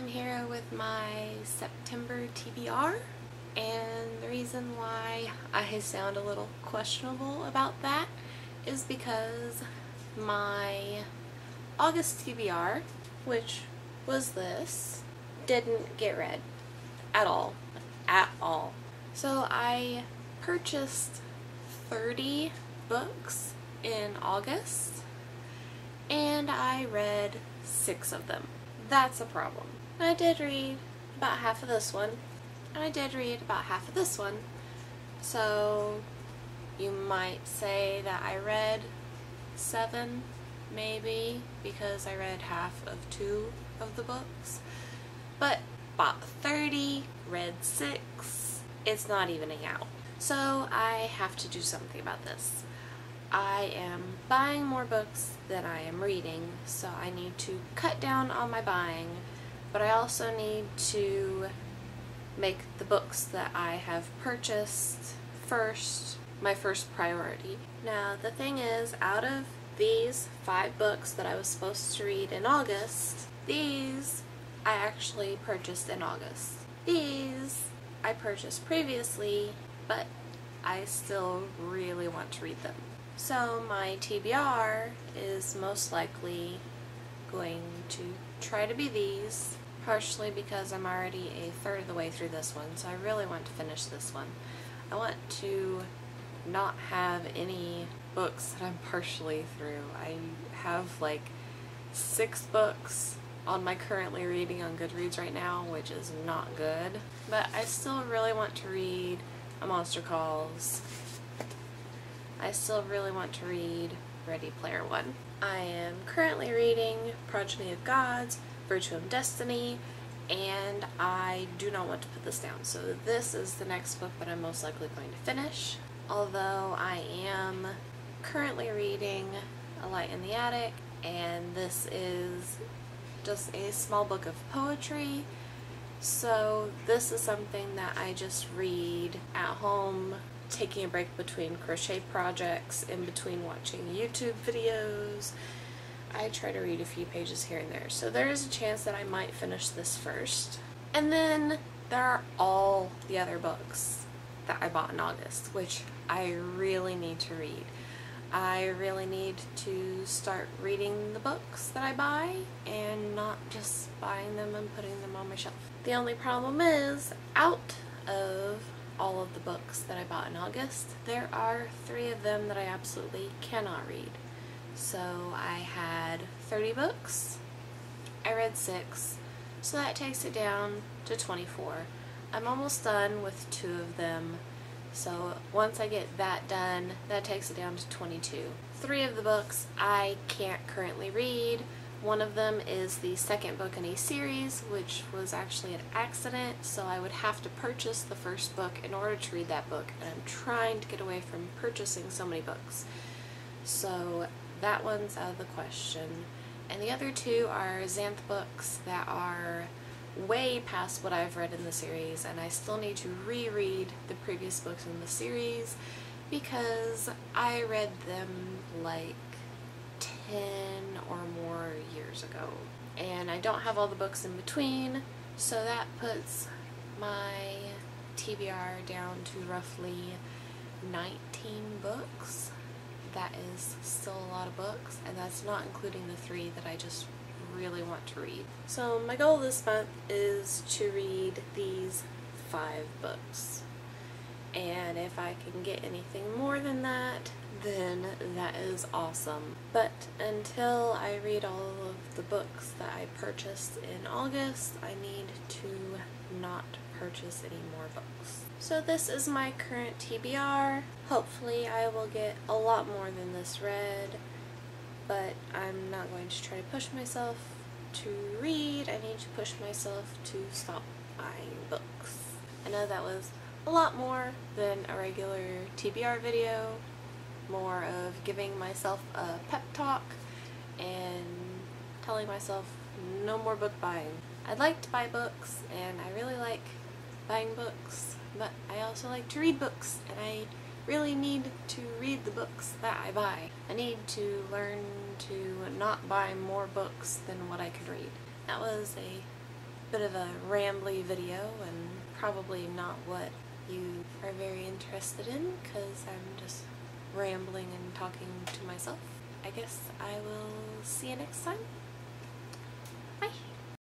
I'm here with my September TBR, and the reason why I sound a little questionable about that is because my August TBR, which was this, didn't get read at all. So I purchased 30 books in August and I read 6 of them. That's a problem. I did read about half of this one, and I did read about half of this one. So you might say that I read 7, maybe, because I read half of 2 of the books. But bought 30, read 6, it's not evening out. So I have to do something about this. I am buying more books than I am reading, so I need to cut down on my buying, but I also need to make the books that I have purchased first my first priority. Now the thing is, out of these 5 books that I was supposed to read in August, these I actually purchased in August. These I purchased previously, but I still really want to read them. So my TBR is most likely going to try to be these, partially because I'm already a third of the way through this one, so I really want to finish this one. I want to not have any books that I'm partially through. I have like 6 books on my currently reading on Goodreads right now, which is not good, but I still really want to read A Monster Calls. I still really want to read Ready Player One. I am currently reading Progeny of Gods, Virtue and Destiny, and I do not want to put this down. So this is the next book that I'm most likely going to finish. Although I am currently reading A Light in the Attic, and this is just a small book of poetry. So this is something that I just read at home, taking a break between crochet projects, in between watching YouTube videos. I try to read a few pages here and there. So there is a chance that I might finish this first. And then there are all the other books that I bought in August, which I really need to read. I really need to start reading the books that I buy and not just buying them and putting them on my shelf. The only problem is, out of all of the books that I bought in August, there are 3 of them that I absolutely cannot read. So I had 30 books, I read 6, so that takes it down to 24. I'm almost done with 2 of them, so once I get that done, that takes it down to 22. 3 of the books I can't currently read. One of them is the second book in a series, which was actually an accident, so I would have to purchase the first book in order to read that book, and I'm trying to get away from purchasing so many books. So that one's out of the question. And the other 2 are Xanth books that are way past what I've read in the series, and I still need to reread the previous books in the series because I read them like 10 or more years ago, and I don't have all the books in between, so that puts my TBR down to roughly 19 books. That is still a lot of books, and that's not including the 3 that I just really want to read. So my goal this month is to read these 5 books, and if I can get anything more than that, then that is awesome. But until I read all of the books that I purchased in August, I need to not purchase any more books. So this is my current TBR. Hopefully I will get a lot more than this read, but I'm not going to try to push myself to read. I need to push myself to stop buying books. I know that was a lot more than a regular TBR video, more of giving myself a pep talk and telling myself no more book buying. I'd like to buy books, and I really like buying books, but I also like to read books, and I really need to read the books that I buy. I need to learn to not buy more books than what I can read. That was a bit of a rambly video and probably not what you are very interested in, because I'm just rambling and talking to myself. I guess I will see you next time. Bye!